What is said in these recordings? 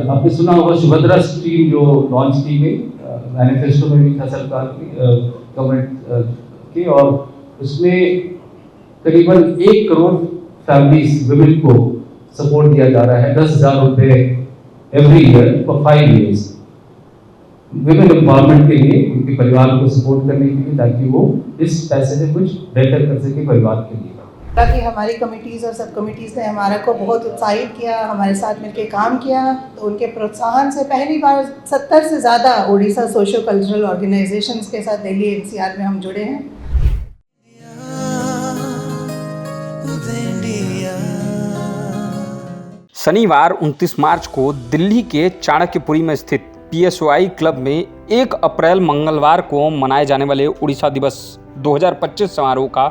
आपने सुना होगा सुभद्रा स्कीम जो लॉन्च की गई, मैनिफेस्टो में भी था सरकार की, गवर्नमेंट की, और उसमें करीबन 1 करोड़ फैमिलीज विमेन को सपोर्ट दिया जा रहा है, 10,000 रुपए every year for 5 years women empowerment के लिए, उनके परिवार को सपोर्ट करने के लिए, ताकि वो इस पैसे से कुछ बेहतर कर सके परिवार के लिए। ताकि हमारी कमिटीज़ और सब कमिटीज़ ने हमारा को बहुत उत्साहित किया, हमारे साथ मिलकर काम किया। तो उनके प्रोत्साहन से पहली बार 70 से ज़्यादा उड़ीसा सोशो कल्चरल ऑर्गेनाइजेशंस के साथ दिल्ली एनसीआर में हम जुड़े हैं। शनिवार 29 मार्च को दिल्ली के चाणक्यपुरी में स्थित PSOI क्लब में 1 अप्रैल मंगलवार को मनाए जाने वाले उड़ीसा दिवस 2025 समारोह का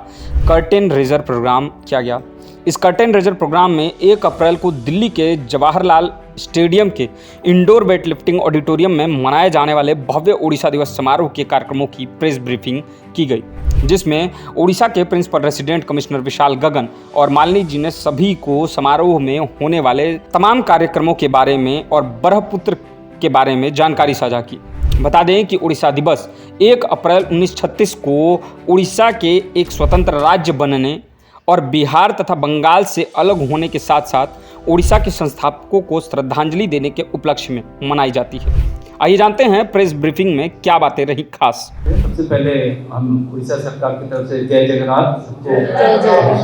कर्टेन रेजर प्रोग्राम किया गया। इस कर्टेन रेजर प्रोग्राम में 1 अप्रैल को दिल्ली के जवाहरलाल स्टेडियम के इंडोर वेटलिफ्टिंग ऑडिटोरियम में मनाए जाने वाले भव्य उड़ीसा दिवस समारोह के कार्यक्रमों की प्रेस ब्रीफिंग की गई, जिसमें उड़ीसा के प्रिंसिपल रेसिडेंट कमिश्नर विशाल गगन और मालिनी जी ने सभी को समारोह में होने वाले तमाम कार्यक्रमों के बारे में और ब्रह्मपुत्र के बारे में जानकारी साझा की। बता दें कि उड़ीसा दिवस 1 अप्रैल 1936 को उड़ीसा के एक स्वतंत्र राज्य बनने और बिहार तथा बंगाल से अलग होने के साथ साथ उड़ीसा के संस्थापकों को श्रद्धांजलि देने के उपलक्ष्य में मनाई जाती है। आइए जानते हैं प्रेस ब्रीफिंग में क्या बातें रही खास। सबसे पहले हम उड़ीसा सरकार की तरफ से जय जगन्नाथ सबको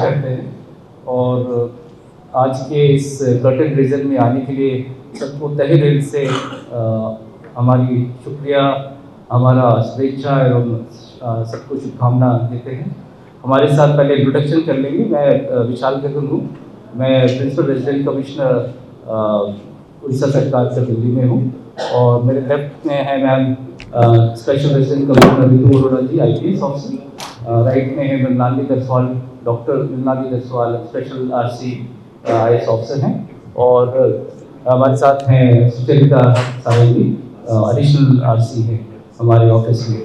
करते हैं, और आज के इस कर्टेन रीजन में आने के लिए सबको तहे दिल से हमारी शुक्रिया, हमारा शुभेच्छा एवं सबको शुभकामना देते हैं। हमारे साथ पहले इंट्रोडक्शन कर लेंगे। मैं विशाल गगन हूँ, मैं प्रिंसिपल रेसिडेंट कमिश्नर उड़ीसा सरकार से दिल्ली में हूँ, और मेरे लेफ्ट में है ma'am special resident commissioner Ritu Arora ji, IPS officer. Right में है Mrinali Daswal, doctor Mrinali Daswal, special RC IS officer हैं, और हमारे साथ हैं सुचरिता साहब जी, एडिशनल RC है हमारे ऑफिस में।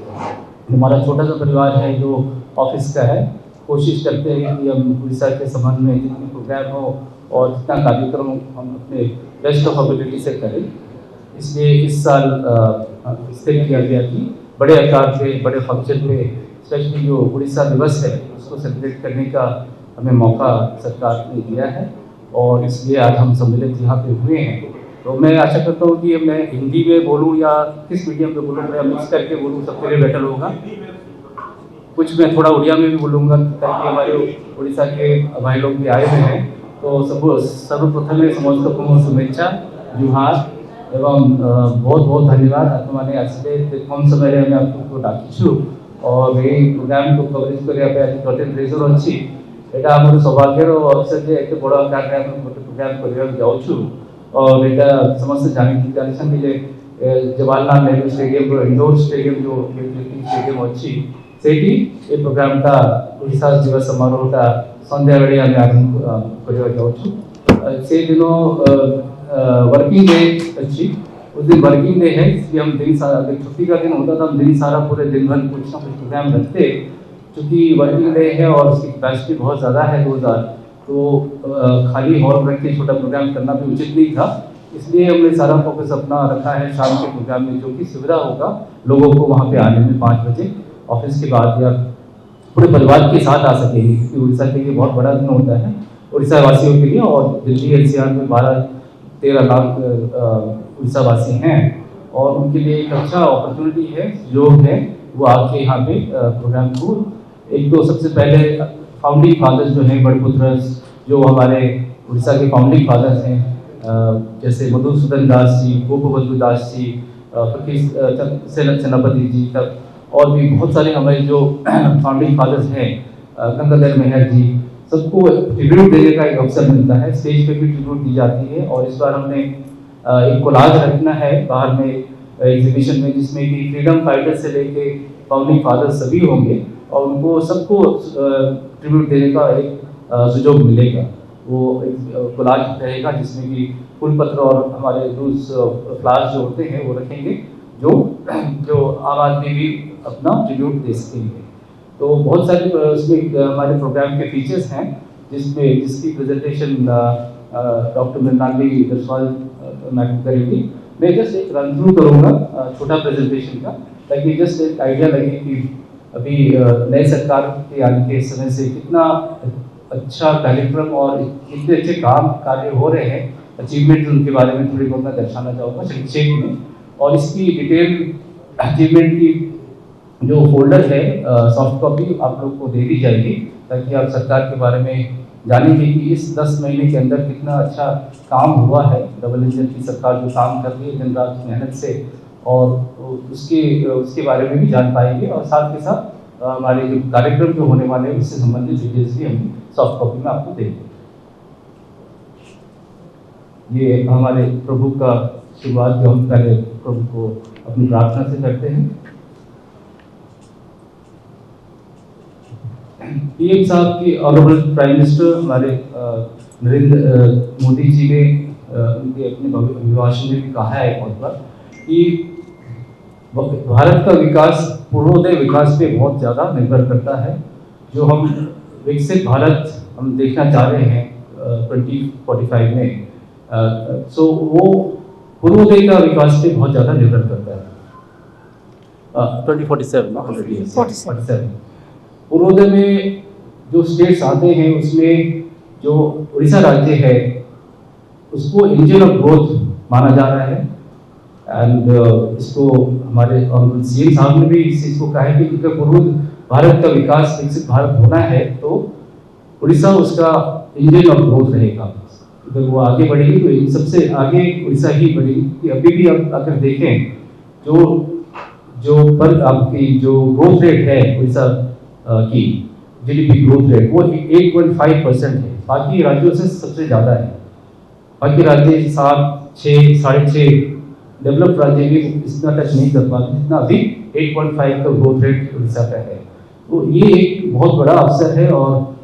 हमारा छोटा सा परिवार है जो ऑफिस का है। कोशिश करते हैं कि हम उड़ीसा के संबंध में जितने प्रोग्राम हो और जितना कार्यक्रम हम अपने बेस्ट ऑफ एबिलिटी से करें। इसलिए इस साल स्थिर किया गया कि बड़े आकार पे, बड़े फंक्शन पे, स्पेशली जो उड़ीसा दिवस है उसको सेलिब्रेट करने का हमें मौका सरकार ने दिया है, और इसलिए आज हम सम्मिलित यहाँ पे हुए हैं। तो मैं आशा करता हूँ कि मैं हिंदी में बोलूँ या किस मीडियम में बोलूँ, मैं मिक्स करके बोलूँ, सबके लिए बेटर होगा। कुछ मैं थोड़ा उड़िया में भी बोलूँगा ताकि हमारे उड़ीसा के भाई लोग भी आए हुए हैं। तो सर्वप्रथम समस्त शुभेच्छा, जुहार एवं बहुत बहुत धन्यवाद। आपने आसले कम समय में आपको डाकिछु और ये प्रोग्राम को कवरेज करने कर्टेन रेजर अच्छी एटा आम सौभाग्यर अवसर जे एत बड़ आकार में गोटे प्रोग्राम करने जाऊँ, और एटा समस्त जानते जे Jawaharlal Nehru stadium indoor stadium जो वेटलिफ्टिंग स्टेडियम अच्छी सेठी ए प्रोग्रामटा उड़ीसा दिवस समारोहटा संध्या बेले आम आरंभ करने जाऊँ। से दिनों वर्किंग डे अच्छी, उस दिन वर्किंग डे है, इसलिए हम दिन सारा, छुट्टी का दिन होता था हम दिन सारा पूरे दिन भर कुछ ना कुछ प्रोग्राम रखते। चूँकि वर्किंग डे है और उसकी कैपेसिटी बहुत ज़्यादा है 2000, तो खाली हॉल रख के छोटा प्रोग्राम करना भी उचित नहीं था। इसलिए हमने सारा फोकस अपना रखा है शाम के प्रोग्राम में, जो कि सुविधा होगा लोगों को वहाँ पे आने में 5 बजे ऑफिस के बाद, या पूरे परिवार के साथ आ सकेंगे, क्योंकि उड़ीसा के लिए बहुत बड़ा दिन होता है उड़ीसा वासियों के लिए। और दिल्ली NCR में 12-13 लाख उड़ीसा वासी हैं, और उनके लिए एक अच्छा अपॉर्चुनिटी है, योग है, वो आके यहाँ पे प्रोग्राम को एक तो सबसे पहले फाउंडिंग फादर्स जो हैं, ब्रह्मपुत्र जो हमारे उड़ीसा के फाउंडिंग फादर्स हैं, जैसे मधुसूदन दास जी, गोपबंधु दास जी, सेनापति जी तक, और भी बहुत सारे हमारे जो फाउंडिंग फादर्स हैं, गंगाधर मेहर जी, सबको ट्रिब्यूट देने का एक अवसर मिलता है। स्टेज पे भी ट्रिब्यूट दी जाती है, और इस बार हमने एक कोलाज रखना है बाहर में एग्जीबिशन में, जिसमें कि फ्रीडम फाइटर से लेके फाउंडिंग फादर्स सभी होंगे, और उनको सबको ट्रिब्यूट देने का एक सुयोग मिलेगा। वो एक कोलाज रहेगा जिसमें कि फूल पत्र और हमारे रूस फ्लावर्स जो होते हैं वो रखेंगे, जो आम आदमी भी अपना ट्रिब्यूट दे सकेंगे। तो बहुत सारे उसमें हमारे प्रोग्राम के फीचर्स हैं, जिसकी प्रेजेंटेशन डॉक्टर मृणाली दसवाल मैटर करेंगे। मैं जस्ट एक रन थ्रू करूँगा छोटा प्रेजेंटेशन का, ताकि जस्ट एक आइडिया लगे कि अभी नए सरकार के आने के समय से कितना अच्छा कार्यक्रम और कितने अच्छे काम कार्य हो रहे हैं, अचीवमेंट उनके बारे में थोड़ी बहुत मैं दर्शाना चाहूँगा संक्षेप में। और इसकी डिटेल अचीवमेंट की जो फोल्डर है सॉफ्ट कॉपी आप लोग को दे दी जाएगी, ताकि आप सरकार के बारे में जानेंगे कि इस 10 महीने के अंदर कितना अच्छा काम हुआ है। डबल इंजन की सरकार जो काम कर रही है दिन रात मेहनत से, और उसके बारे में भी जान पाएंगे। और साथ के साथ हमारे जो कार्यक्रम जो होने वाले हैं उससे संबंधित डिटेल्स भी हम सॉफ्ट कॉपी में आपको देंगे। ये हमारे प्रभु का शुरुआत जो हम पहले प्रभु को अपनी प्रार्थना से करते हैं। पीएम साहब की ऑनरेबल प्राइम मिनिस्टर हमारे नरेंद्र मोदी जी ने उनके अपने अभिभाषण में भी कहा है बहुत बार कि भारत का विकास पूर्वोदय विकास पे बहुत ज़्यादा निर्भर करता है। जो हम विकसित भारत हम देखना चाह रहे हैं 2045 में, सो वो पूर्वोदय का विकास पे बहुत ज़्यादा निर्भर करता है। 2047 पूर्वोदय में जो स्टेट्स आते हैं उसमें जो उड़ीसा राज्य है उसको इंजन ऑफ ग्रोथ माना जा रहा है। एंड इसको हमारे सीएम साहब ने भी इस चीज़ को कहा है कि अगर पूर्व भारत का विकास विकसित भारत होना है तो उड़ीसा उसका इंजन ऑफ ग्रोथ रहेगा। अगर वो आगे बढ़ेगी तो सबसे आगे उड़ीसा ही बढ़ेगी। अभी भी आप अगर देखें जो पर आपकी जो ग्रोथ रेट है उड़ीसा की जीडीपी ग्रोथ रेट वो 8.5% है, बाकी राज्यों से सबसे ज़्यादा है। बाकी राज्य 7, 6, 6.5 डेवलप्ड राज्य भी इतना टच नहीं कर पाते जितना अभी 8.5 का ग्रोथ रेट उड़ीसा का है। तो ये एक बहुत बड़ा अवसर है और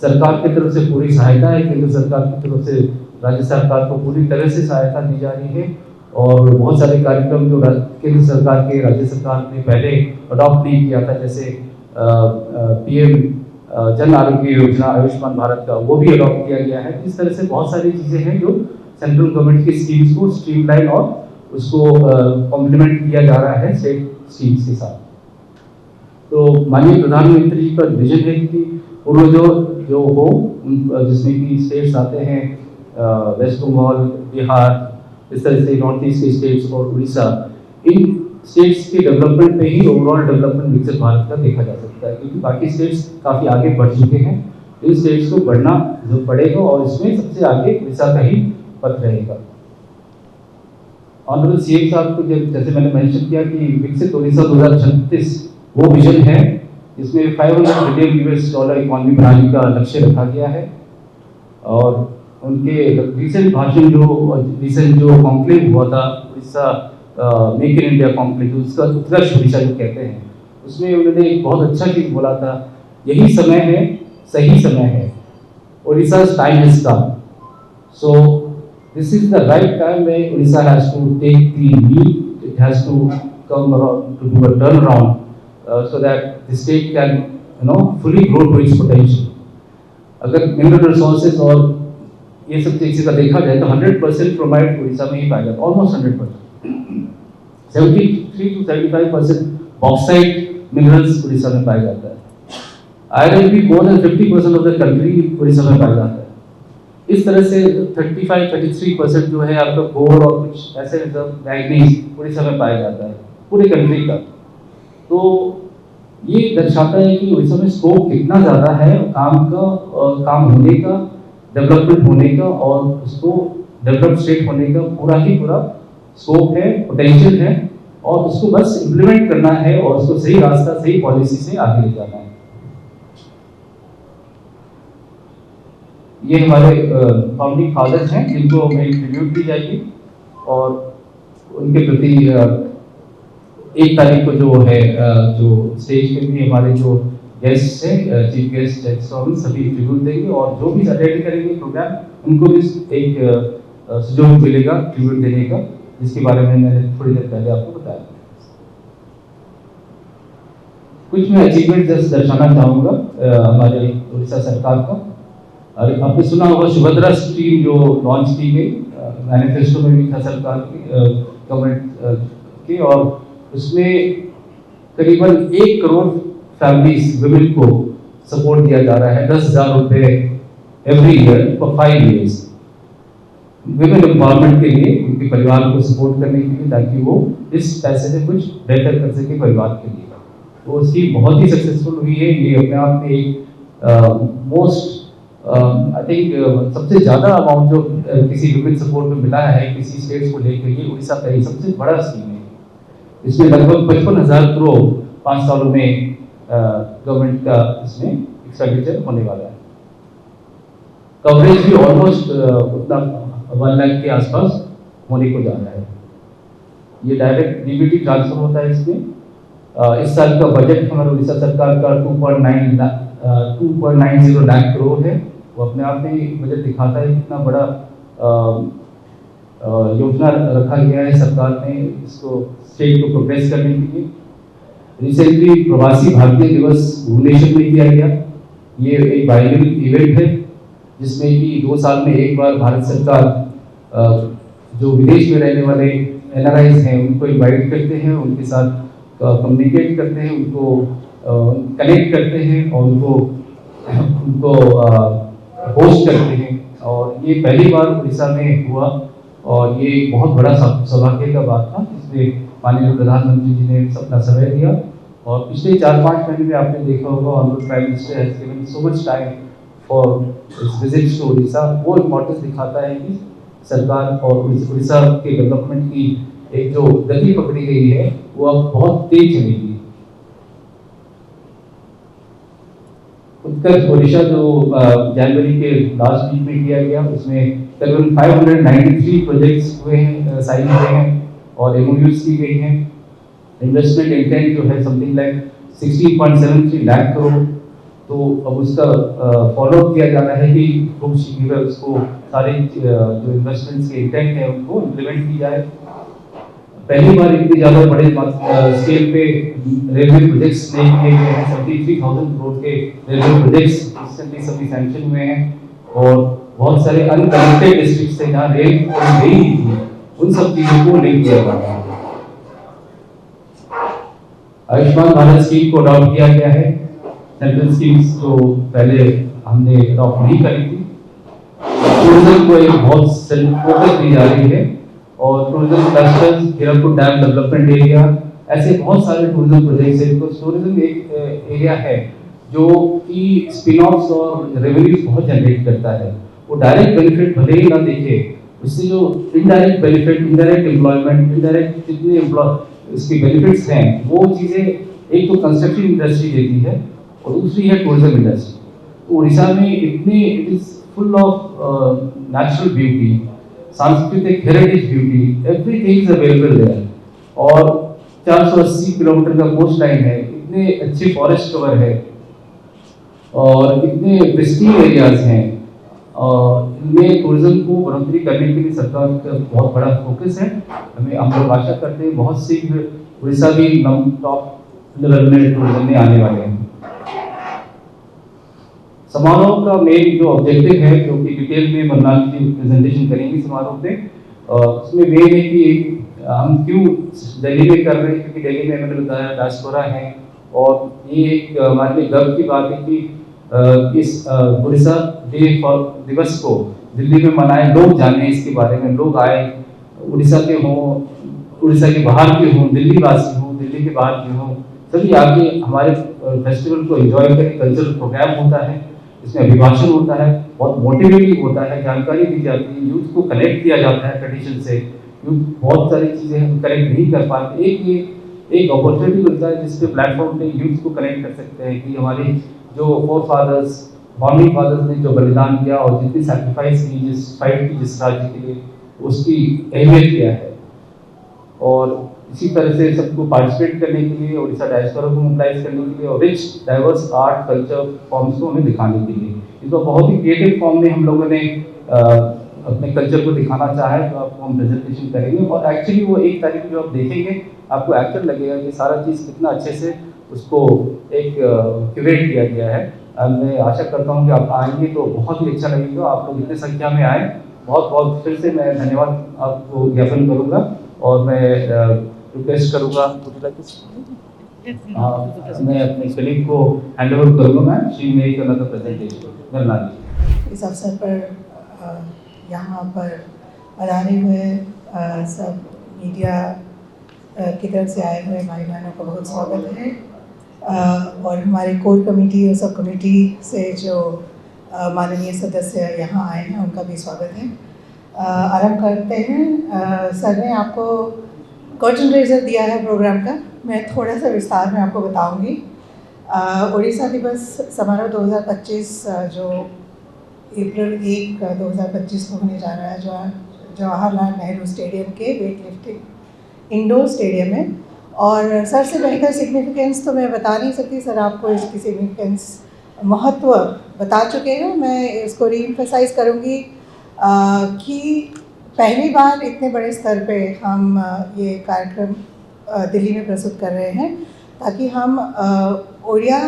सरकार की तरफ से पूरी सहायता है, केंद्र सरकार की तरफ से राज्य सरकार को पूरी तरह से सहायता दी जा रही है। और बहुत सारे कार्यक्रम जो केंद्र सरकार के राज्य सरकार ने पहले अडॉप्ट नहीं किया था, जैसे पीएम जन आरोग्य योजना आयुष्मान भारत का, वो भी अडॉप्ट किया गया है। इस तरह से बहुत सारी चीज़ें हैं जो सेंट्रल गवर्नमेंट की स्कीम्स को स्ट्रीमलाइन और उसको कॉम्प्लीमेंट किया जा रहा है स्टेट स्कीम्स के साथ। तो माननीय प्रधानमंत्री जी का विजन है कि पूर्वजों जो हो जिसमें कि स्टेट्स आते हैं वेस्ट बंगाल, बिहार, इस तरह से नॉर्थ ईस्ट के स्टेट्स और उड़ीसा, इन स्टेट्स के डेवलपमेंट पे ही ओवरऑल डेवलपमेंट विकसित भारत का देखा जा सकता है, क्योंकि बाकी स्टेट्स काफ़ी आगे बढ़ चुके हैं। इन स्टेट्स को बढ़ना जो पड़ेगा और इसमें सबसे आगे उड़ीसा का ही पथ रहेगा। ऑनरेबल सीएम साहब को जैसे मैंने मेंशन किया कि विकसित उड़ीसा 2036 वो विजन है, इसमें $500 बिलियन इकोनॉमी बनाने का लक्ष्य रखा गया है। और उनके रिसेंट भाषण जो कॉन्क्लेव हुआ था Orissa make in India conclave, उसका उत्कर्ष उड़ीसा जो कहते हैं, उसमें उन्होंने एक बहुत अच्छा चीज बोला था, यही समय है, सही समय है, Orissa time has come. So this is the right time where Odisha has to take the lead. It has to come around to do a turnaround so that the state can, fully grow to its potential. अगर mineral resources और ये सब चीज़ें का देखा जाए तो 100% provide Orissa में ही पाया जाता है, almost 100%, 73 to 75% bauxite minerals Orissa में पाया जाता है। आयरन भी more than 50% of the country Orissa में पाया जाता है। इस तरह से 35-33% जो है आपका गोल्ड और कुछ ऐसे मैग्नीज उड़ीसा में पाया जाता है पूरे कंट्री का। तो ये दर्शाता है कि उड़ीसा में स्कोप कितना ज़्यादा है काम का, काम होने का, डेवलपमेंट होने का और उसको डेवलप स्टेट होने का पूरा ही पूरा स्कोप है, पोटेंशियल है, और उसको बस इम्प्लीमेंट करना है और उसको सही रास्ता, सही पॉलिसी से आगे ले जाना है। ये हमारे फाउंडिंग फादर्स हैं जिनको मेरी ट्रिब्यूट दी जाएगी और उनके प्रति 1 तारीख को जो है जो स्टेज पे भी हमारे जो गेस्ट हैं, चीफ गेस्ट सभी ट्रिब्यूट देंगे और जो भी अटेंड करेंगे प्रोग्राम उनको भी एक सुजोग मिलेगा ट्रिब्यूट देने का, जिसके बारे में मैंने थोड़ी देर पहले आपको बताया। कुछ मैं अचीवमेंट दर्शाना चाहूँगा हमारे उड़ीसा सरकार का। आपने सुना होगा सुभद्रा स्कीम जो लॉन्च की गई मैनिफेस्टो में भी था सरकार की, गवर्नमेंट की, और उसमें करीबन 1 करोड़ फैमिलीज वुमेन को सपोर्ट दिया जा रहा है, 10,000 रुपए every year for 5 years women empowerment के लिए, उनके परिवार को सपोर्ट करने के लिए, ताकि वो इस पैसे से कुछ बेहतर कर सके परिवार के लिए। तो उसकी बहुत ही सक्सेसफुल हुई है। ये अपने आप में एक मोस्ट आई थिंक सबसे ज़्यादा अमाउंट जो किसी विमेन सपोर्ट में मिला है किसी स्टेट्स को लेकर, ये उड़ीसा का ही सबसे बड़ा स्कीम है। इसमें लगभग 55,000 करोड़ 5 सालों में गवर्नमेंट का इसमें एक्सपेंडिचर होने वाला है। कवरेज भी ऑलमोस्ट उतना 1 लाख के आसपास होने को जा रहा है। ये डायरेक्ट डीबीटी ट्रांसफर होता है इसमें। इस साल का बजट हमारा उड़ीसा सरकार का 2.90 लाख करोड़ है। वो अपने आप में बजट दिखाता है कितना बड़ा योजना रखा गया है सरकार ने इसको स्टेट को प्रोग्रेस करने के लिए। रिसेंटली प्रवासी भारतीय दिवस भुवनेश्वर में किया गया। ये एक बाइनरी इवेंट है जिसमें कि 2 साल में एक बार भारत सरकार जो विदेश में रहने वाले एनआरआईज हैं उनको इनवाइट करते हैं, उनके साथ कम्युनिकेट करते हैं, उनको कनेक्ट करते हैं और उनको होस्ट करते हैं। और ये पहली बार उड़ीसा में हुआ और ये बहुत बड़ा सौभाग्य का बात था, जिसमें माननीय प्रधानमंत्री जी ने अपना समय दिया। और पिछले 4-5 महीने में आपने देखा होगा honourable prime minister has given so much time for इस विजिट टू उड़ीसा। वो इम्पोर्टेंस दिखाता है कि सरकार और उड़ीसा के डेवलपमेंट की एक जो गति पकड़ी गई है वो अब बहुत तेज चलेगी। उत्तर ओडिशा जो जनवरी के लास्ट वीक में किया गया, उसमें करीबन 593 प्रोजेक्ट्स हुए हैं, साइन हुए हैं और एमओयूज की गई हैं। इन्वेस्टमेंट इंटेंट जो है समथिंग लाइक 16.73 लाख करोड़। तो अब उसका फॉलो अप किया जा रहा है कि खूब शीघ्र उसको सारे जो इन्वेस्टमेंट्स के इंटेंट है उनको इम्प्लीमेंट की जाए। पहली बार इतने ज़्यादा बड़े स्केल पे रेलवे प्रोजेक्ट्स नहीं किए गए हैं। 73,000 करोड़ के रेलवे प्रोजेक्ट्स रिसेंटली सभी सैंक्शन हुए हैं और बहुत सारे अनकनेक्टेड डिस्ट्रिक्ट्स थे जहाँ रेल गई नहीं थी, उन सब चीज़ों को लिंक किया जा रहा है। आयुष्मान भारत स्कीम को अडॉप्ट किया गया है। सेंट्रल स्कीम्स जो पहले हमने अडॉप्ट नहीं करी थी, टूरिज्म को एक बहुत फोकस दी जा रही है और tourism clusters, Hirakud dam development area, ऐसे बहुत सारे टूरिज्म प्रोजेक्ट्स हैं। तो टूरिज्म एक एरिया है जो कि स्पिन ऑफ्स और रेवेन्यूज बहुत जनरेट करता है। वो डायरेक्ट बेनिफिट भले ही ना देखे, उससे जो indirect benefit, indirect employment, indirect जितने इसके बेनिफिट्स हैं वो चीज़ें एक तो कंस्ट्रक्शन इंडस्ट्री देती है और दूसरी है टूरिज्म इंडस्ट्री। तो उड़ीसा में it is full of natural beauty, सांस्कृतिक heritage beauty, everything is available there. और 480 किलोमीटर का कोस्ट लाइन है, इतने अच्छे फॉरेस्ट कवर है और इतने प्रिस्टीन एरियाज हैं और इनमें टूरिज्म को बढ़ोतरी करने के लिए सरकार का बहुत बड़ा फोकस है। हम लोग आशा करते हैं बहुत शीघ्र उड़ीसा भी टॉप लेवल में टूरिज्म में आने वाले हैं। समारोह का मेन जो ऑब्जेक्टिव है, जो कि डिटेल में बलराम जी प्रेजेंटेशन करेंगे समारोह पे, उसमें वे है कि हम क्यों दिल्ली में कर रहे हैं, क्योंकि दिल्ली में मैंने बताया डायस्पोरा है और ये एक हमारे लिए गर्व की बात है कि इस उड़ीसा डे दिवस को दिल्ली में मनाए, लोग जाने इसके बारे में, लोग आए, उड़ीसा के हों, उड़ीसा के बाहर के हों, दिल्ली वासी हों, दिल्ली के बाहर के हों, सभी आके हमारे फेस्टिवल को एंजॉय करें। कल्चरल प्रोग्राम होता है, इसमें अभिभाषण होता है, बहुत मोटिवेटिव होता है, जानकारी दी जाती है, यूथ को कनेक्ट किया जाता है ट्रेडिशन से। यूथ बहुत सारी चीज़ें हम कनेक्ट नहीं कर पाते, एक अपॉर्चुनिटी मिलता है जिसपे प्लेटफॉर्म पे यूथ को कनेक्ट कर सकते हैं कि हमारे जो फोर फादर्स, फाउंडिंग फादर्स ने जो बलिदान किया और जितनी सैक्रिफाइस की, जिस फाइट की जिस राज्य के लिए, उसकी अहमियत क्या है। और इसी तरह से सबको पार्टिसिपेट करने के लिए, उड़ीसा डायस्पोरा को मोबिलाइज करने के लिए और rich diverse art culture forms को हमें दिखाने के लिए, इसको बहुत ही क्रिएटिव फॉर्म में हम लोगों ने अपने कल्चर को दिखाना चाहा है, तो आपको हम प्रेजेंटेशन करेंगे। और एक्चुअली वो 1 तारीख जो आप देखेंगे आपको एक्चुअल लगेगा कि सारा चीज़ कितना अच्छे से उसको एक क्यूरेट किया गया है। मैं आशा करता हूँ कि आप आएंगे तो बहुत ही अच्छा लगेगा। आप लोग इतने संख्या में आए बहुत बहुत फिर से मैं धन्यवाद आपको ज्ञापन करूँगा और मैं रिक्वेस्ट करूँगा मैं अपने कलीग को हैंड ओवर करूँगा। मैं शी मेक अनदर प्रेजेंटेशन। इस अवसर पर यहाँ पर पधारे हुए सब मीडिया की तरफ से आए हुए भाई बहनों का बहुत स्वागत है और हमारे कोर कमेटी और सब कमेटी से जो माननीय सदस्य यहाँ आए हैं उनका भी स्वागत है। आरंभ करते हैं। सर ने आपको कर्टन रेजर दिया है प्रोग्राम का, मैं थोड़ा सा विस्तार में आपको बताऊंगी। उड़ीसा दिवस समारोह 2025 जो अप्रैल 1, 2025 को होने जा रहा है जवाहरलाल नेहरू स्टेडियम के वेट लिफ्टिंग इंडोर स्टेडियम में। और सर से बेहतर सिग्निफिकेंस तो मैं बता नहीं सकती, सर आपको इसकी सिग्निफिकेंस महत्व बता चुके हैं। मैं इसको रीएम्फसाइज करूँगी कि पहली बार इतने बड़े स्तर पे हम ये कार्यक्रम दिल्ली में प्रस्तुत कर रहे हैं ताकि हम ओडिया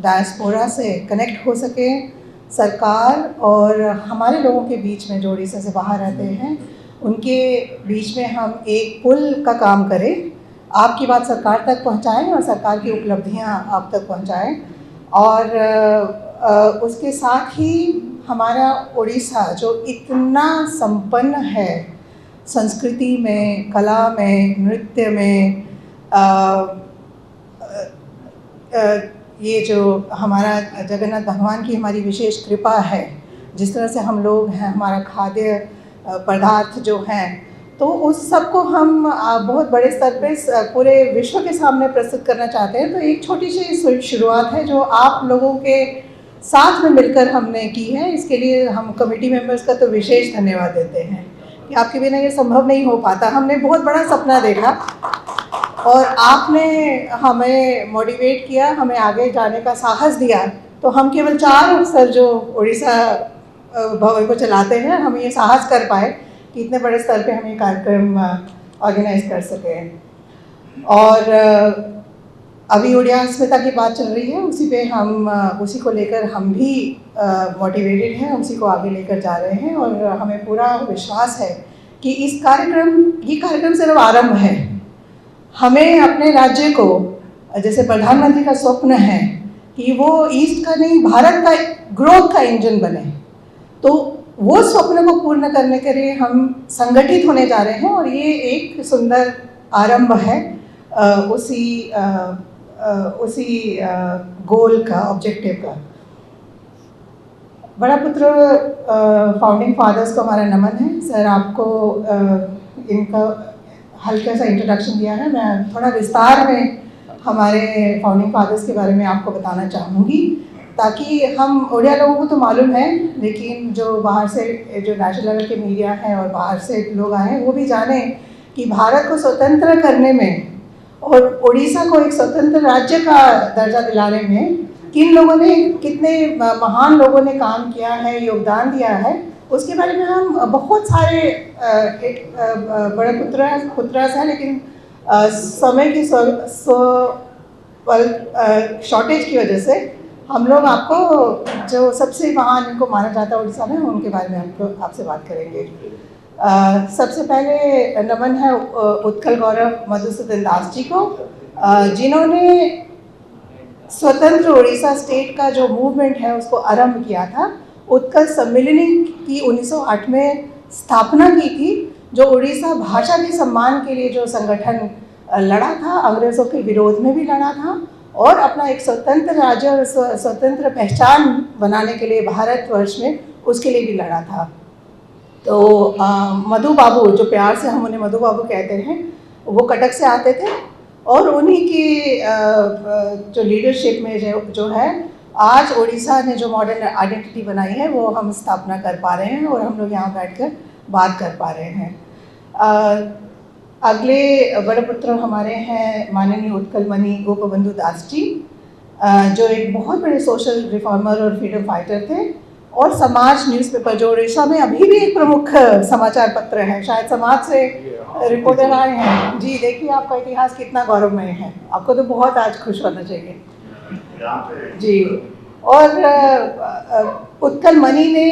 डायस्पोरा से कनेक्ट हो सकें, सरकार और हमारे लोगों के बीच में जो उड़ीसा से बाहर रहते हैं उनके बीच में हम एक पुल का काम करें, आपकी बात सरकार तक पहुंचाएं और सरकार की उपलब्धियां आप तक पहुंचाएं। और उसके साथ ही हमारा उड़ीसा जो इतना संपन्न है संस्कृति में, कला में, नृत्य में, ये जो हमारा जगन्नाथ भगवान की हमारी विशेष कृपा है, जिस तरह से हम लोग हैं, हमारा खाद्य पदार्थ जो हैं, तो उस सब को हम बहुत बड़े स्तर पे पूरे विश्व के सामने प्रस्तुत करना चाहते हैं। तो एक छोटी सी शुरुआत है जो आप लोगों के साथ में मिलकर हमने की है। इसके लिए हम कमेटी मेंबर्स का तो विशेष धन्यवाद देते हैं कि आपके बिना ये संभव नहीं हो पाता। हमने बहुत बड़ा सपना देखा और आपने हमें मोटिवेट किया, हमें आगे जाने का साहस दिया। तो हम केवल 4 अफसर जो उड़ीसा भवन को चलाते हैं, हम ये साहस कर पाए कि इतने बड़े स्तर पे हम ये कार्यक्रम ऑर्गेनाइज कर सकें। और अभी ओडिया अस्मिता की बात चल रही है, उसी पे हम उसी को लेकर हम भी मोटिवेटेड हैं, उसी को आगे लेकर जा रहे हैं और हमें पूरा विश्वास है कि ये कार्यक्रम सिर्फ आरंभ है। हमें अपने राज्य को, जैसे प्रधानमंत्री का स्वप्न है कि वो ईस्ट का नहीं भारत का ग्रोथ का इंजन बने, तो वो स्वप्न को पूर्ण करने के लिए हम संगठित होने जा रहे हैं और ये एक सुंदर आरंभ है उसी गोल का, ऑब्जेक्टिव का। बड़ा पुत्र फाउंडिंग फादर्स को हमारा नमन है। सर आपको इनका हल्का सा इंट्रोडक्शन दिया है, मैं थोड़ा विस्तार में हमारे फाउंडिंग फादर्स के बारे में आपको बताना चाहूँगी ताकि हम ओडिया लोगों को तो मालूम है, लेकिन जो बाहर से जो नेशनल लेवल के मीडिया हैं और बाहर से लोग आए हैं वो भी जाने कि भारत को स्वतंत्र करने में और उड़ीसा को एक स्वतंत्र राज्य का दर्जा दिलाने में किन लोगों ने, कितने महान लोगों ने काम किया है, योगदान दिया है, उसके बारे में हम बहुत सारे बड़े पुत्रास हैं, लेकिन समय की शॉर्टेज की वजह से हम लोग आपको जो सबसे महान इनको माना जाता है उड़ीसा में, उनके बारे में आपसे बात करेंगे। सबसे पहले नमन है उत्कल गौरव मधुसूदन दास जी को, जिन्होंने स्वतंत्र उड़ीसा स्टेट का जो मूवमेंट है उसको आरंभ किया था। उत्कल सम्मेलनी की 1908 में स्थापना की थी, जो उड़ीसा भाषा के सम्मान के लिए जो संगठन लड़ा था, अंग्रेज़ों के विरोध में भी लड़ा था और अपना एक स्वतंत्र राज्य और स्वतंत्र पहचान बनाने के लिए भारतवर्ष में उसके लिए भी लड़ा था। तो मधु बाबू, जो प्यार से हम उन्हें मधु बाबू कहते हैं, वो कटक से आते थे और उन्हीं की जो लीडरशिप में जो है आज उड़ीसा ने जो मॉडर्न आइडेंटिटी बनाई है वो हम स्थापना कर पा रहे हैं और हम लोग यहाँ बैठकर बात कर पा रहे हैं। अगले बड़े पुत्र हमारे हैं माननीय उत्कलमणि गोपबंधु दास जी, जो एक बहुत बड़े सोशल रिफॉर्मर और फ्रीडम फाइटर थे और समाज न्यूज़पेपर जो उड़ीसा में अभी भी एक प्रमुख समाचार पत्र है, शायद समाज से रिपोर्टर आए हैं जी। देखिए आपका इतिहास कितना गौरवमय है, आपको तो बहुत आज खुश होना चाहिए जी। और उत्कल मनी ने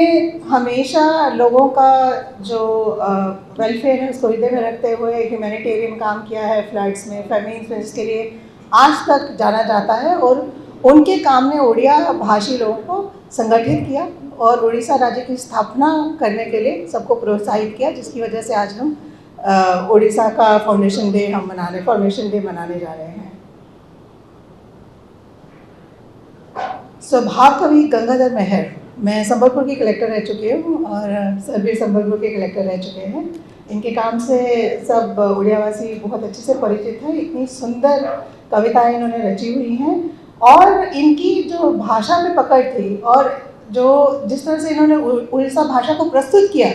हमेशा लोगों का जो वेलफेयर है उसको हृदय में रखते हुए ह्यूमैनिटेरियन काम किया है, फ्लड्स में, फेमिन्स में, जिसके लिए आज तक जाना जाता है। और उनके काम ने उड़िया भाषी लोगों को संगठित किया और उड़ीसा राज्य की स्थापना करने के लिए सबको प्रोत्साहित किया, जिसकी वजह से आज हम उड़ीसा का फॉर्मेशन डे मनाने जा रहे हैं। स्वभाव कवि गंगाधर मेहर, मैं संबलपुर की कलेक्टर रह चुकी हूँ और सर भी संबलपुर के कलेक्टर रह चुके हैं। इनके काम से सब उड़ियावासी बहुत अच्छे से परिचित हैं। इतनी सुंदर कविताएं इन्होंने रची हुई हैं और इनकी जो भाषा में पकड़ थी और जो जिस तरह से इन्होंने उड़ीसा भाषा को प्रस्तुत किया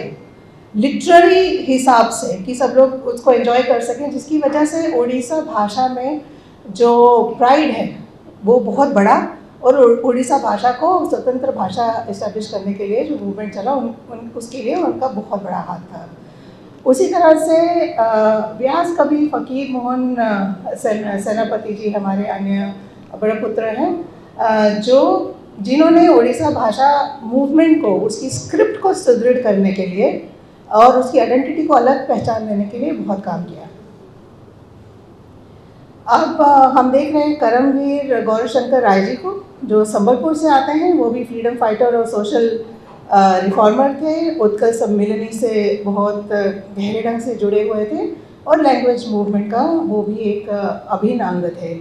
लिटरेरी हिसाब से कि सब लोग उसको एंजॉय कर सकें, जिसकी वजह से उड़ीसा भाषा में जो प्राइड है वो बहुत बड़ा, और उड़ीसा भाषा को स्वतंत्र भाषा इस्टेब्लिश करने के लिए जो मूवमेंट चला उसके लिए उनका बहुत बड़ा हाथ था। उसी तरह से व्यास कवि फकीर मोहन सेनापति जी हमारे अन्य बड़े पुत्र हैं, जिन्होंने उड़ीसा भाषा मूवमेंट को, उसकी स्क्रिप्ट को सुदृढ़ करने के लिए और उसकी आइडेंटिटी को अलग पहचान देने के लिए बहुत काम किया। अब हम देख रहे हैं करमवीर गौरशंकर राय जी को, जो संबलपुर से आते हैं। वो भी फ्रीडम फाइटर और सोशल रिफॉर्मर थे, उत्कल सम्मेलनी से बहुत गहरे ढंग से जुड़े हुए थे और लैंग्वेज मूवमेंट का वो भी एक अभिन्न अंग थे।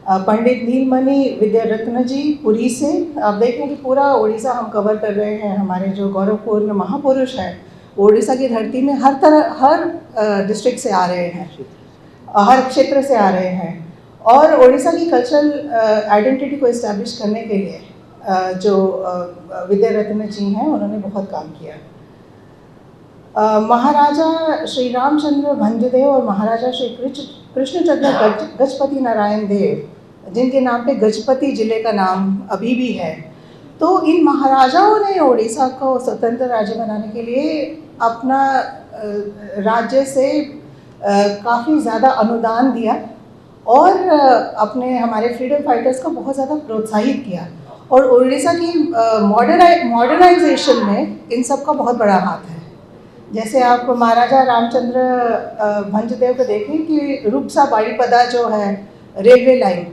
पंडित नीलमणि विद्यारत्न जी पुरी से, आप देखें कि पूरा उड़ीसा हम कवर कर रहे हैं। हमारे जो गौरवपूर्ण महापुरुष हैं उड़ीसा की धरती में हर डिस्ट्रिक्ट से आ रहे हैं, हर क्षेत्र से आ रहे हैं और उड़ीसा की कल्चरल आइडेंटिटी को इस्टेब्लिश करने के लिए जो विद्यारत्न जी हैं उन्होंने बहुत काम किया। महाराजा श्री रामचंद्र भंजदेव और महाराजा श्री कृष्णचंद्र गजपति नारायण देव, जिनके नाम पे गजपति जिले का नाम अभी भी है, तो इन महाराजाओं ने उड़ीसा को स्वतंत्र राज्य बनाने के लिए अपना राज्य से काफ़ी ज़्यादा अनुदान दिया और अपने हमारे फ्रीडम फाइटर्स को बहुत ज़्यादा प्रोत्साहित किया। और उड़ीसा की मॉडर्नाइजेशन में इन सब का बहुत बड़ा हाथ है। जैसे आप महाराजा रामचंद्र भंजदेव को देखें कि रूपसा बाड़ीपदा जो है रेलवे लाइन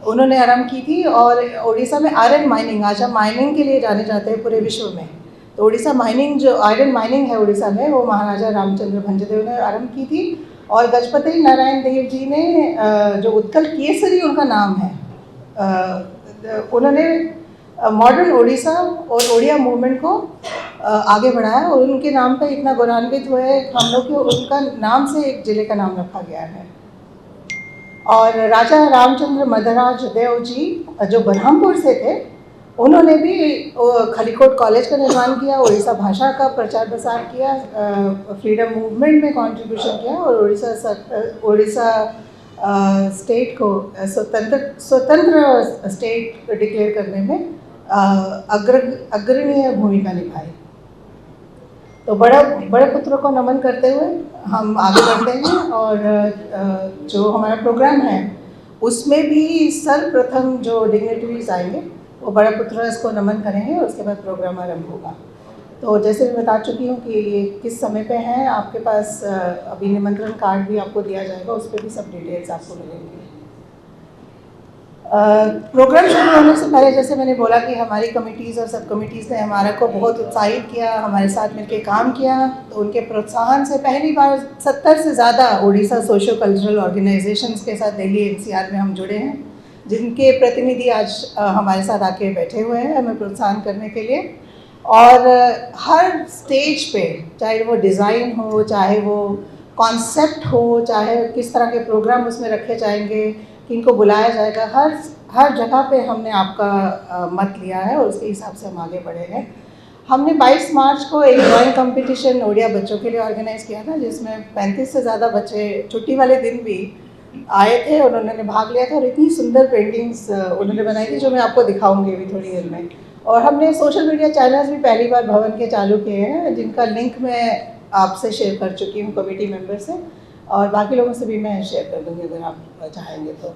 उन्होंने आरंभ की थी और उड़ीसा में आयरन माइनिंग, आज हम माइनिंग के लिए जाने जाते हैं पूरे विश्व में, तो उड़ीसा माइनिंग, जो आयरन माइनिंग है उड़ीसा में, वो महाराजा रामचंद्र भंजदेव ने आरंभ की थी। और गजपति नारायण देव जी ने जो उत्कल केसरी उनका नाम है, उन्होंने मॉडर्न उड़ीसा और उड़िया मूवमेंट को आगे बढ़ाया और उनके नाम पे इतना गौरवान्वित हुए हम लोग कि उनका नाम से एक जिले का नाम रखा गया है। और राजा रामचंद्र मधराज देव जी जो बरहमपुर से थे, उन्होंने भी खलीकोट कॉलेज का निर्माण किया, उड़ीसा भाषा का प्रचार प्रसार किया, फ्रीडम मूवमेंट में कंट्रीब्यूशन किया और उड़ीसा स्टेट को स्वतंत्र स्टेट डिक्लेयर करने में अग्रणीय भूमिका निभाई। तो बड़े पुत्रों को नमन करते हुए हम आगे बढ़ते हैं और जो हमारा प्रोग्राम है उसमें भी सर्वप्रथम जो डिग्नेटरीज आएंगे वो बड़ा पुत्र को नमन करेंगे और उसके बाद प्रोग्राम आरंभ होगा। तो जैसे मैं बता चुकी हूँ कि ये किस समय पे है, आपके पास अभी निमंत्रण कार्ड भी आपको दिया जाएगा, उस पर भी सब डिटेल्स आपको मिलेंगे। प्रोग्राम शुरू होने से पहले जैसे मैंने बोला कि हमारी कमिटीज़ और सब कमिटीज़ ने हमारे को बहुत उत्साहित किया, हमारे साथ मिलकर काम किया। तो उनके प्रोत्साहन से पहली बार 70 से ज़्यादा उड़ीसा सोशो कल्चरल ऑर्गेनाइजेशंस के साथ दिल्ली NCR में हम जुड़े हैं, जिनके प्रतिनिधि आज हमारे साथ आके बैठे हुए हैं हमें प्रोत्साहन करने के लिए। और हर स्टेज पे, चाहे वो डिज़ाइन हो, चाहे वो कॉन्सेप्ट हो, चाहे किस तरह के प्रोग्राम उसमें रखे जाएंगे, किनको बुलाया जाएगा, हर जगह पे हमने आपका मत लिया है और उसके हिसाब से हम आगे बढ़े हैं। हमने 22 मार्च को एक ड्राइंग कंपटीशन उड़िया बच्चों के लिए ऑर्गेनाइज़ किया था, जिसमें 35 से ज़्यादा बच्चे छुट्टी वाले दिन भी आए थे और उन्होंने भाग लिया था और इतनी सुंदर पेंटिंग्स उन्होंने बनाई थी जो मैं आपको दिखाऊंगी अभी थोड़ी देर में। और हमने सोशल मीडिया चैनल्स भी पहली बार भवन के चालू किए हैं, जिनका लिंक मैं आपसे शेयर कर चुकी हूँ कमेटी मेंबर से, और बाकी लोगों से भी मैं शेयर कर दूँगी अगर आप चाहेंगे तो।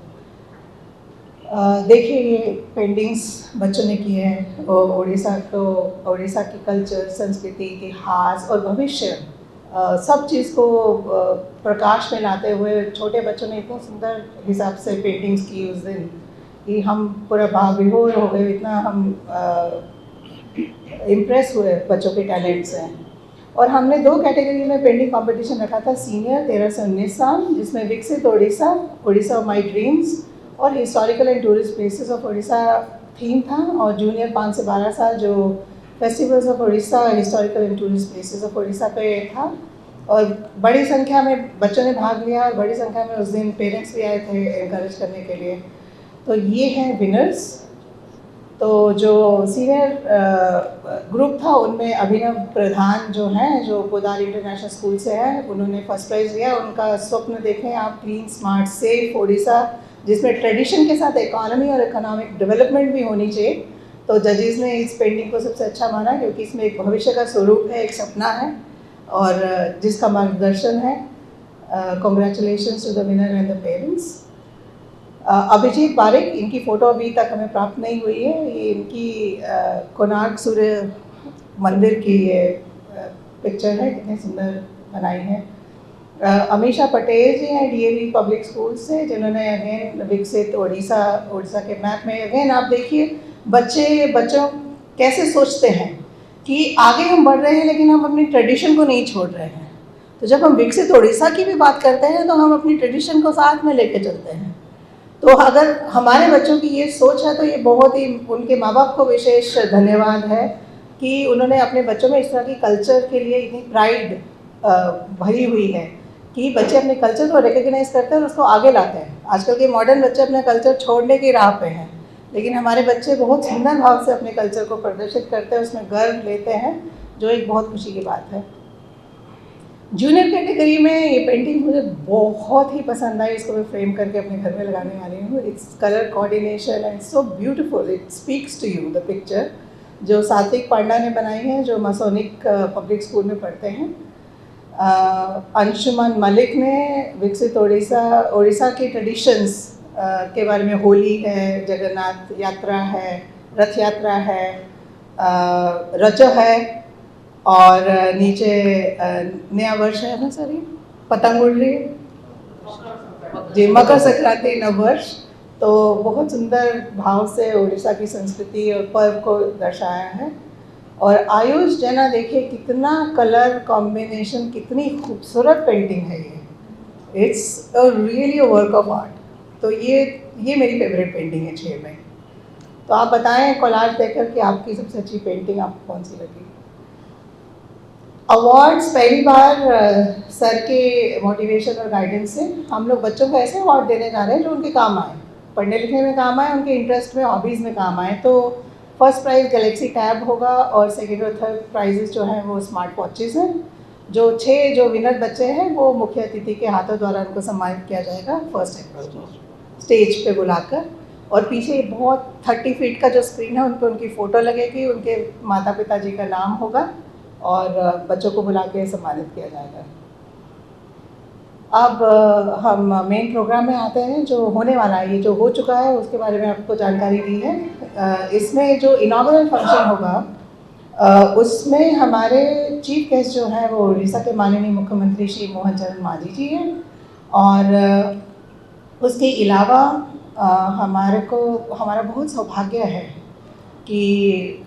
देखिए, ये पेंटिंग्स बच्चों ने की है और उड़ीसा की कल्चर, संस्कृति, इतिहास और भविष्य सब चीज़ को प्रकाश में लाते हुए छोटे बच्चों ने इतने सुंदर हिसाब से पेंटिंग्स की उस दिन कि हम पूरा भाव-विभोर हो गए, इतना हम इम्प्रेस हुए बच्चों के टैलेंट से। और हमने 2 कैटेगरी में पेंटिंग कंपटीशन रखा था, सीनियर 13 से 19 साल, जिसमें विकसित Orissa, Orissa of my dreams और historical and tourist places of Orissa theme था, और जूनियर 5 से 12 साल जो festivals of Orissa, historical and tourist places of Orissa पे था। और बड़ी संख्या में बच्चों ने भाग लिया और बड़ी संख्या में उस दिन पेरेंट्स भी आए थे एनकरेज करने के लिए। तो ये हैं विनर्स। तो जो सीनियर ग्रुप था उनमें अभिनव प्रधान जो हैं, जो पोदार इंटरनेशनल स्कूल से हैं, उन्होंने फर्स्ट प्राइज़ लिया। उनका स्वप्न देखें आप, क्लीन स्मार्ट सेफ उड़ीसा, जिसमें ट्रेडिशन के साथ इकोनॉमी और इकोनॉमिक डेवलपमेंट भी होनी चाहिए। तो जजेस ने इस पेंटिंग को सबसे अच्छा माना क्योंकि इसमें एक भविष्य का स्वरूप है, एक सपना है और जिसका मार्गदर्शन है। Congratulations to the winner and the parents. Abhijeet Pareek, इनकी फ़ोटो अभी तक हमें प्राप्त नहीं हुई है। ये इनकी कोणार्क सूर्य मंदिर की ये पिक्चर है, कितनी सुंदर बनाई है। अमीशा पटेल जी हैं डीएवी पब्लिक स्कूल से, जिन्होंने अगेन विकसित उड़ीसा के मैप में अगेन आप देखिए बच्चों कैसे सोचते हैं कि आगे हम बढ़ रहे हैं लेकिन हम अपनी ट्रेडिशन को नहीं छोड़ रहे हैं। तो जब हम विकसित उड़ीसा की भी बात करते हैं तो हम अपनी ट्रेडिशन को साथ में लेके चलते हैं। तो अगर हमारे बच्चों की ये सोच है तो ये बहुत ही उनके माँ बाप को विशेष धन्यवाद है कि उन्होंने अपने बच्चों में इस तरह की कल्चर के लिए इतनी प्राइड भरी हुई है कि बच्चे अपने कल्चर को रिकग्नाइज करते हैं और उसको आगे लाते हैं। आजकल के मॉडर्न बच्चे अपने कल्चर छोड़ने की राह पे हैं, लेकिन हमारे बच्चे बहुत सुंदर भाव से अपने कल्चर को प्रदर्शित करते हैं, उसमें गर्व लेते हैं, जो एक बहुत खुशी की बात है। जूनियर कैटेगरी में ये पेंटिंग मुझे बहुत ही पसंद आई, इसको मैं फ्रेम करके अपने घर में लगाने वाली हूँ। It's colour coordination and so beautiful, it speaks to you the picture, जो सात्विक पांडा ने बनाई है, जो मासोनिक पब्लिक स्कूल में पढ़ते हैं। अंशुमन मलिक ने विकसित उड़ीसा की ट्रेडिशंस के बारे में, होली है, जगन्नाथ यात्रा है, रथ यात्रा है, रज है और नीचे नया वर्ष है ना सर, ये पतंग उड़ रही है जी, मकर संक्रांति नववर्ष। तो बहुत सुंदर भाव से उड़ीसा की संस्कृति और पर्व को दर्शाया है। और आयुष जैना देखिए कितना कलर कॉम्बिनेशन, कितनी खूबसूरत पेंटिंग है ये, it's a really a work of art. तो ये मेरी फेवरेट पेंटिंग है 6 में। तो आप बताएं कोलाज देखकर कि आपकी सबसे अच्छी पेंटिंग आपको कौन सी लगी। अवार्ड्स पहली बार सर के मोटिवेशन और गाइडेंस से हम लोग बच्चों को ऐसे अवार्ड देने जा रहे हैं जो उनके काम आए, पढ़ने लिखने में काम आए, उनके इंटरेस्ट में, हॉबीज़ में काम आए। तो फर्स्ट प्राइज़ गैलेक्सी टैब होगा और सेकेंड और थर्ड प्राइजेस जो हैं वो स्मार्ट वॉचेस हैं। जो 6 जो विनर बच्चे हैं वो मुख्य अतिथि के हाथों द्वारा उनको सम्मानित किया जाएगा 1 अप्रैल को स्टेज पे बुलाकर। और पीछे बहुत 30 फीट का जो स्क्रीन है उन पर उनकी फ़ोटो लगेगी, उनके माता पिता जी का नाम होगा और बच्चों को बुला के सम्मानित किया जाएगा। अब हम मेन प्रोग्राम में आते हैं जो होने वाला है। ये जो हो चुका है उसके बारे में आपको जानकारी दी है। इसमें जो इनॉग्रेशन फंक्शन होगा उसमें हमारे चीफ गेस्ट जो हैं वो उड़ीसा के माननीय मुख्यमंत्री श्री मोहन चरण मांझी जी हैं। और उसके अलावा हमारा बहुत सौभाग्य है कि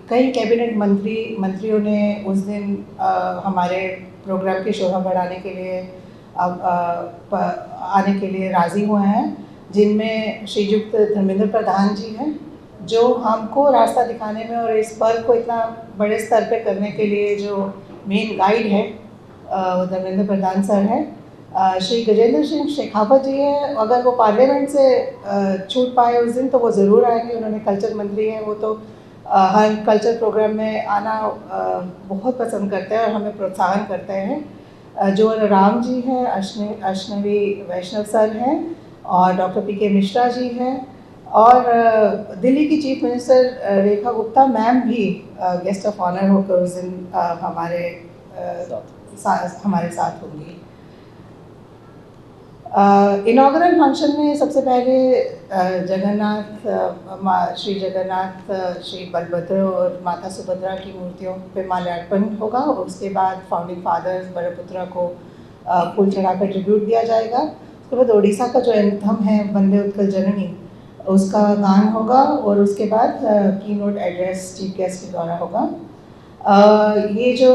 कई कैबिनेट मंत्रियों ने उस दिन हमारे प्रोग्राम की शोभा बढ़ाने के लिए आने के लिए राज़ी हुए हैं, जिनमें श्रीयुक्त धर्मेंद्र प्रधान जी हैं, जो हमको रास्ता दिखाने में और इस पर्व को इतना बड़े स्तर पे करने के लिए जो मेन गाइड है धर्मेंद्र प्रधान सर हैं। श्री गजेंद्र सिंह शेखावत जी हैं, अगर वो पार्लियामेंट से छूट पाए उस दिन तो वो ज़रूर आएंगे, उन्होंने कल्चर मंत्री हैं, वो तो हर कल्चर प्रोग्राम में आना बहुत पसंद करते हैं और हमें प्रोत्साहन करते हैं। जो राम जी हैं, अश्नवी वैष्णव सर हैं और डॉक्टर पीके मिश्रा जी हैं और दिल्ली की chief minister Rekha Gupta ma'am भी गेस्ट ऑफ ऑनर होकर उस दिन हमारे साथ होंगी। इनॉग्रल फंक्शन में सबसे पहले श्री जगन्नाथ, श्री बलभद्र और माता सुभद्रा की मूर्तियों पे माल्यार्पण होगा। उसके बाद फाउंडिंग फादर्स बड़पुत्रा को फूल चढ़ाकर ट्रिब्यूट दिया जाएगा। उसके बाद ओडिशा का जो एंथम है वंदे उत्कल जननी, उसका गान होगा और उसके बाद की नोट एड्रेस चीफ गेस्ट के द्वारा होगा। ये जो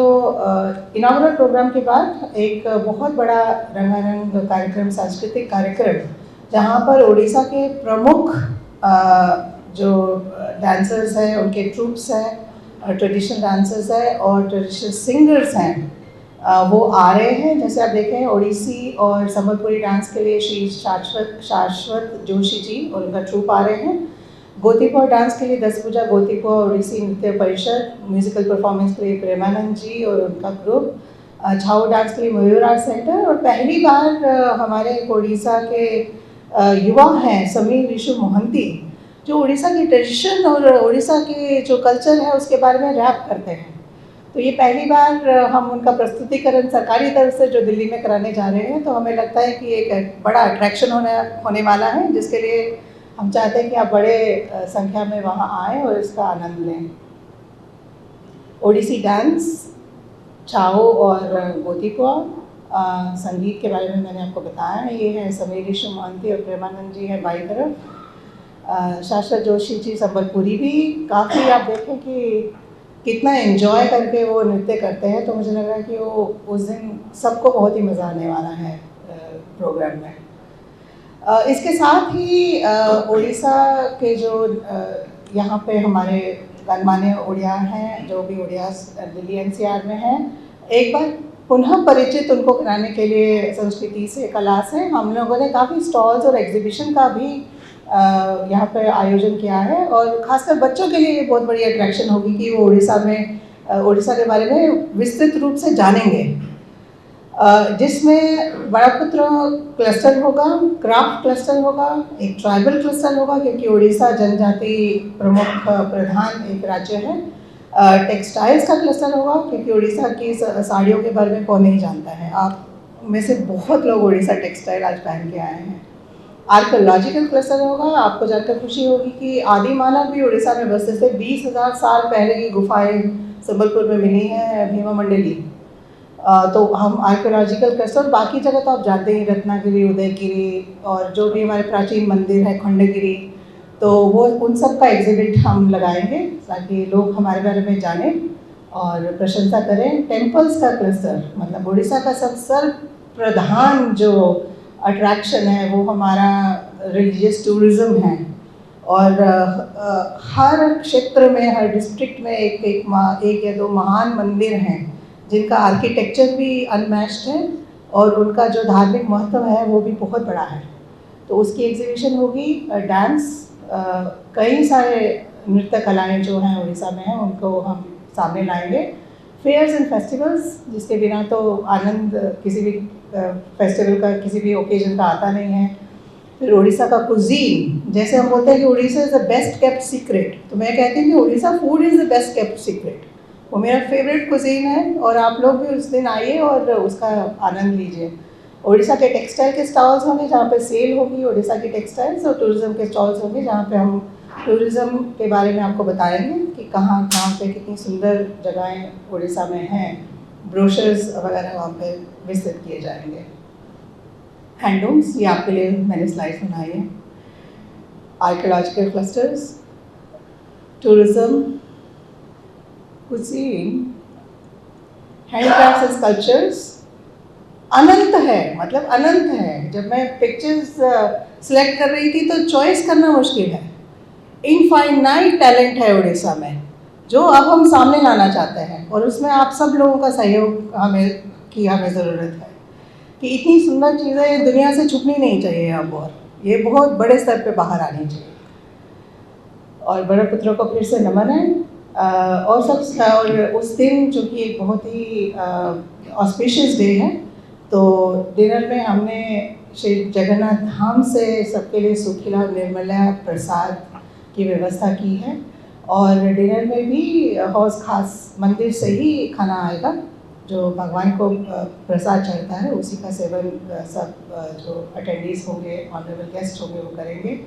इनॉग्रल प्रोग्राम के बाद एक बहुत बड़ा रंगारंग कार्यक्रम, सांस्कृतिक कार्यक्रम, जहाँ पर ओडिशा के प्रमुख जो डांसर्स हैं, उनके ट्रूप्स हैं, ट्रेडिशनल डांसर्स हैं और ट्रेडिशनल सिंगर्स हैं, वो आ रहे हैं। जैसे आप देखें, ओडिसी और संबलपुरी डांस के लिए श्री शाश्वत जोशी जी और उनका ट्रूप आ रहे हैं। गोतीपुआ डांस के लिए 10 भुजा गोतीपुआ ओडिसी नृत्य परिषद, म्यूजिकल परफॉर्मेंस के लिए प्रेमानंद जी और उनका ग्रुप, झाऊ डांस के लिए मयूर आर्ट सेंटर, और पहली बार हमारे ओडिशा के युवा हैं समीर विशु मोहंती, जो उड़ीसा की ट्रेडिशन और उड़ीसा के जो कल्चर है उसके बारे में रैप करते हैं। तो ये पहली बार हम उनका प्रस्तुतिकरण सरकारी तरफ से जो दिल्ली में कराने जा रहे हैं, तो हमें लगता है कि एक बड़ा अट्रैक्शन होने वाला है, जिसके लिए हम चाहते हैं कि आप बड़े संख्या में वहाँ आएँ और इसका आनंद लें। ओडिसी डांस, झाऊ और गोतीपुआ, संगीत के बारे में मैंने आपको बताया। ये है समीर विशु मोहंती और प्रेमानंद जी है बाई तरफ। शाश्वत जोशी जी संबलपुरी भी काफ़ी, आप देखें कि कितना एंजॉय करके वो नृत्य करते हैं। तो मुझे लग रहा है कि वो उस दिन सबको बहुत ही मज़ा आने वाला है प्रोग्राम में। इसके साथ ही ओडिशा के जो यहाँ पे हमारे गणमान्य उड़िया हैं, जो भी उड़िया दिल्ली एनसीआर में हैं, एक बार पुनः परिचित उनको कराने के लिए संस्कृति से, कला से हम लोगों ने काफ़ी स्टॉल्स और एग्जीबिशन का भी यहाँ पे आयोजन किया है। और ख़ासकर बच्चों के लिए बहुत बड़ी अट्रैक्शन होगी कि वो उड़ीसा के बारे में विस्तृत रूप से जानेंगे, जिसमें बड़पुत्र क्लस्टर होगा, क्राफ्ट क्लस्टर होगा, एक ट्राइबल क्लस्टर होगा, क्योंकि उड़ीसा जनजाति प्रमुख प्रधान एक राज्य है। टेक्सटाइल्स का क्लस्टर होगा, क्योंकि उड़ीसा की साड़ियों के बारे में कौन नहीं जानता है। आप में से बहुत लोग उड़ीसा टेक्सटाइल आज पहन के आए हैं। आर्कोलॉजिकल क्लस्टर होगा। आपको जानकर खुशी होगी कि आदि मानव भी उड़ीसा में बसते थे। 20,000 साल पहले की गुफाएं संबलपुर में मिली हैं, भीमा मंडली। तो हम आर्कोलॉजिकल क्लस्टर, बाकी जगह तो आप जानते ही, रत्नागिरी, उदयगिरी और जो भी हमारे प्राचीन मंदिर है, खंडगिरी, तो वो उन सब का एग्जिबिट हम लगाएंगे ताकि लोग हमारे बारे में जानें और प्रशंसा करें। टेम्पल्स का क्लस्टर, मतलब उड़ीसा का सबसे प्रधान जो अट्रैक्शन है वो हमारा रिलीजियस टूरिज़्म है। और हर क्षेत्र में, हर डिस्ट्रिक्ट में एक या दो महान मंदिर हैं जिनका आर्किटेक्चर भी अनमैच्ड है और उनका जो धार्मिक महत्व है वो भी बहुत बड़ा है। तो उसकी एग्जीबिशन होगी। डांस, कई सारे नृत्य कलाएँ जो हैं उड़ीसा में हैं, उनको हम सामने लाएंगे। फेयर्स एंड फेस्टिवल्स, जिसके बिना तो आनंद किसी भी फेस्टिवल का, किसी भी ओकेजन का आता नहीं है। फिर उड़ीसा का कुजीन, जैसे हम बोलते हैं कि Orissa is the best kept secret, तो मैं कहती हूँ कि Orissa food is the best kept secret. वो मेरा फेवरेट कुजीन है और आप लोग भी उस दिन आइए और उसका आनंद लीजिए। उड़ीसा के टेक्सटाइल के स्टॉल्स होंगे जहाँ पे सेल होगी उड़ीसा की टेक्सटाइल्स, और टूरिज़्म के स्टॉल्स होंगे जहाँ पे हम टूरिज़्म के बारे में आपको बताएंगे कि कहाँ कहाँ पे कितनी सुंदर जगहें उड़ीसा में हैं। ब्रोशर्स वगैरह वहाँ पे विजिट किए जाएंगे। हैंडलूम्स, ये आपके लिए मैंने स्लाइड्स बनाई है। Archaeological clusters, tourism, cuisine, handicrafts and sculptures, अनंत है, मतलब अनंत है। जब मैं पिक्चर्स सिलेक्ट कर रही थी तो चॉइस करना मुश्किल है। इनफाइनाइट टैलेंट है उड़ीसा में, जो अब हम सामने लाना चाहते हैं, और उसमें आप सब लोगों का सहयोग हमें ज़रूरत है कि इतनी सुंदर चीज़ें दुनिया से छुपनी नहीं चाहिए अब, और ये बहुत बड़े स्तर पे बाहर आनी चाहिए। और बड़पुत्रों को फिर से नमन है। और उस दिन जो कि एक बहुत ही ऑस्पिशियस डे है, तो डिनर में हमने श्री जगन्नाथ धाम से सबके लिए सूखीला निर्मला प्रसाद की व्यवस्था की है। और डिनर में भी हौस खास मंदिर से ही खाना आएगा, जो भगवान को प्रसाद चढ़ता है उसी का सेवन सब जो अटेंडीज होंगे, ऑनरेबल गेस्ट होंगे, वो करेंगे।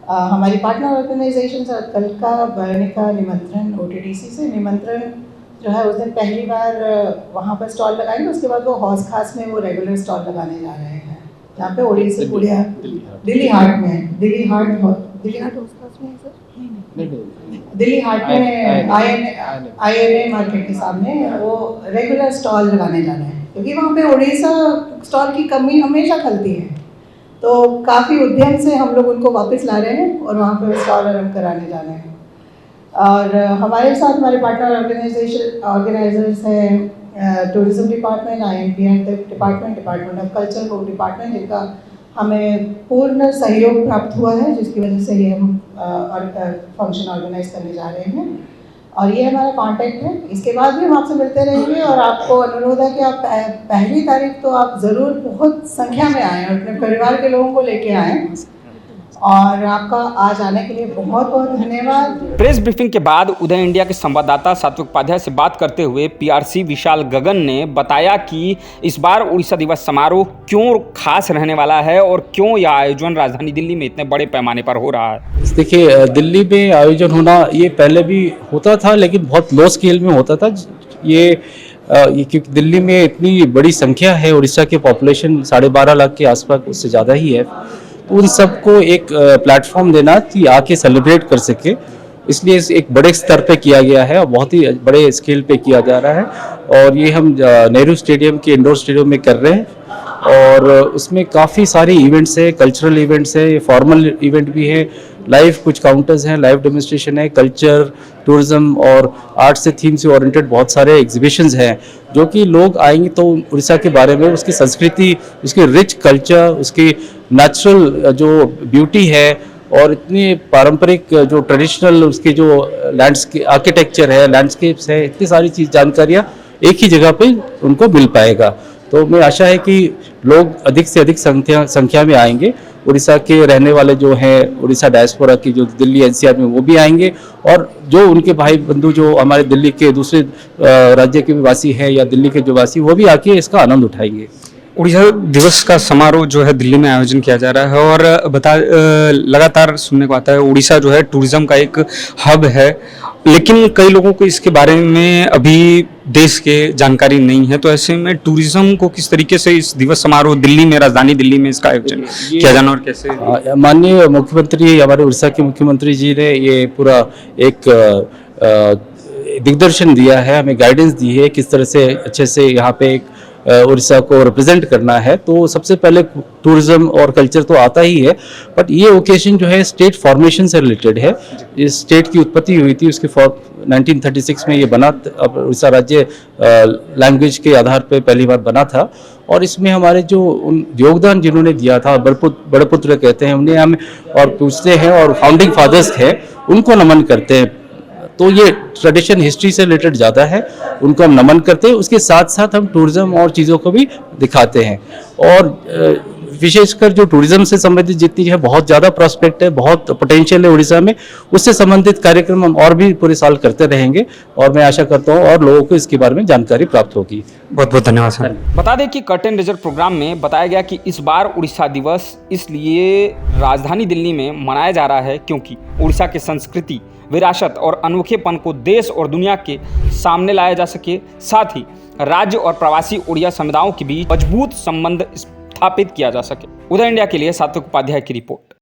हमारी पार्टनर ऑर्गेनाइजेशन और कल का बरने का निमंत्रण OTDC से निमंत्रण जो है उस दिन पहली बार वहाँ पर स्टॉल लगाएंगे। उसके बाद वो हौस खास में वो रेगुलर स्टॉल लगाने जा रहे हैं, जहाँ पे ओडिसी पुड़िया दिल्ली हाट में, दिल्ली हाट हौस खास में है सर, दिल्ली हाट में INA मार्केट के सामने वो रेगुलर स्टॉल लगाने जा रहे हैं, क्योंकि वहाँ पे उड़ीसा स्टॉल की कमी हमेशा खलती है। तो काफ़ी उद्यम से हम लोग उनको वापस ला रहे हैं और वहाँ पे स्टॉल आरम्भ कराने जा रहे हैं। और हमारे साथ हमारे पार्टनर ऑर्गेनाइजर्स हैं tourism department, INPR department of culture, home department, जिनका हमें पूर्ण सहयोग प्राप्त हुआ है, जिसकी वजह से ये हम फंक्शन ऑर्गेनाइज करने जा रहे हैं। और ये हमारा कांटेक्ट है। इसके बाद भी हम आपसे मिलते रहेंगे और आपको अनुरोध है कि आप पहली तारीख तो आप ज़रूर बहुत संख्या में आएँ और अपने परिवार के लोगों को लेके आएँ। और आपका आज आने के लिए बहुत बहुत धन्यवाद। प्रेस ब्रीफिंग के बाद उदय इंडिया के संवाददाता सात्विक उपाध्याय से बात करते हुए PRC विशाल गगन ने बताया कि इस बार उड़ीसा दिवस समारोह क्यों खास रहने वाला है और क्यों यह आयोजन राजधानी दिल्ली में इतने बड़े पैमाने पर हो रहा है। देखिए, दिल्ली में आयोजन होना ये पहले भी होता था, लेकिन बहुत लो स्केल में होता था। ये क्योंकि दिल्ली में इतनी बड़ी संख्या है, उड़ीसा की पॉपुलेशन 12.5 लाख के आसपास, उससे ज़्यादा ही है, तो उन सबको एक प्लेटफॉर्म देना कि आके सेलिब्रेट कर सके, इसलिए एक बड़े स्तर पे किया गया है और बहुत ही बड़े स्केल पे किया जा रहा है। और ये हम नेहरू स्टेडियम के इंडोर स्टेडियम में कर रहे हैं और उसमें काफ़ी सारे इवेंट्स हैं, कल्चरल इवेंट्स हैं, फॉर्मल इवेंट भी है, लाइव कुछ काउंटर्स हैं, लाइव डेमोन्स्ट्रेशन है, कल्चर, टूरिज्म और आर्ट से थीम से ओरिएंटेड बहुत सारे एग्जीबिशंस हैं, जो कि लोग आएंगे तो उड़ीसा के बारे में, उसकी संस्कृति, उसकी रिच कल्चर, उसकी नेचुरल जो ब्यूटी है और इतनी पारंपरिक जो ट्रेडिशनल उसके जो लैंडस्केप आर्किटेक्चर है, लैंडस्केप्स है, इतनी सारी चीज़ जानकारियाँ एक ही जगह पे उनको मिल पाएगा। तो मैं आशा है कि लोग अधिक से अधिक संख्या में आएंगे। उड़ीसा के रहने वाले जो हैं, उड़ीसा डायस्पोरा की जो दिल्ली NCR में, वो भी आएंगे और जो उनके भाई बंधु जो हमारे दिल्ली के दूसरे राज्य के वासी हैं या दिल्ली के जो वासी, वो भी आके इसका आनंद उठाएंगे। उड़ीसा दिवस का समारोह जो है दिल्ली में आयोजन किया जा रहा है और लगातार सुनने को आता है उड़ीसा जो है टूरिज्म का एक हब है, लेकिन कई लोगों को इसके बारे में अभी देश के जानकारी नहीं है। तो ऐसे में टूरिज्म को किस तरीके से इस दिवस समारोह दिल्ली में, राजधानी दिल्ली में इसका आयोजन किया जाना और कैसे? माननीय मुख्यमंत्री, हमारे उड़ीसा के मुख्यमंत्री जी ने ये पूरा एक दिग्दर्शन दिया है, हमें गाइडेंस दी है किस तरह से अच्छे से यहाँ पे एक उड़ीसा को रिप्रेजेंट करना है। तो सबसे पहले टूरिज्म और कल्चर तो आता ही है, बट ये ओकेजन जो है स्टेट फॉर्मेशन से रिलेटेड है। इस स्टेट की उत्पत्ति हुई थी, उसके 1936 में ये बना, अब उड़ीसा राज्य लैंग्वेज के आधार पे पहली बार बना था। और इसमें हमारे जो योगदान जिन्होंने दिया था, बड़े पुत्र कहते हैं उन्हें हम और पूछते हैं, और फाउंडिंग फादर्स हैं उनको नमन करते हैं। तो ये ट्रेडिशन हिस्ट्री से रिलेटेड ज़्यादा है, उनको हम नमन करते हैं। उसके साथ साथ हम टूरिज्म और चीज़ों को भी दिखाते हैं। और विशेषकर जो टूरिज्म से संबंधित जितनी है बहुत ज़्यादा प्रॉस्पेक्ट है, बहुत पोटेंशियल है उड़ीसा में, उससे संबंधित कार्यक्रम हम और भी पूरे साल करते रहेंगे और मैं आशा करता हूँ और लोगों को इसके बारे में जानकारी प्राप्त होगी। बहुत बहुत धन्यवाद सर। बता दें कि कर्टेन रेजर प्रोग्राम में बताया गया कि इस बार उड़ीसा दिवस इसलिए राजधानी दिल्ली में मनाया जा रहा है क्योंकि उड़ीसा की संस्कृति, विरासत और अनोखेपन को देश और दुनिया के सामने लाया जा सके, साथ ही राज्य और प्रवासी उड़िया समुदायों के बीच मजबूत संबंध स्थापित किया जा सके। उदय इंडिया के लिए सात्विक उपाध्याय की रिपोर्ट।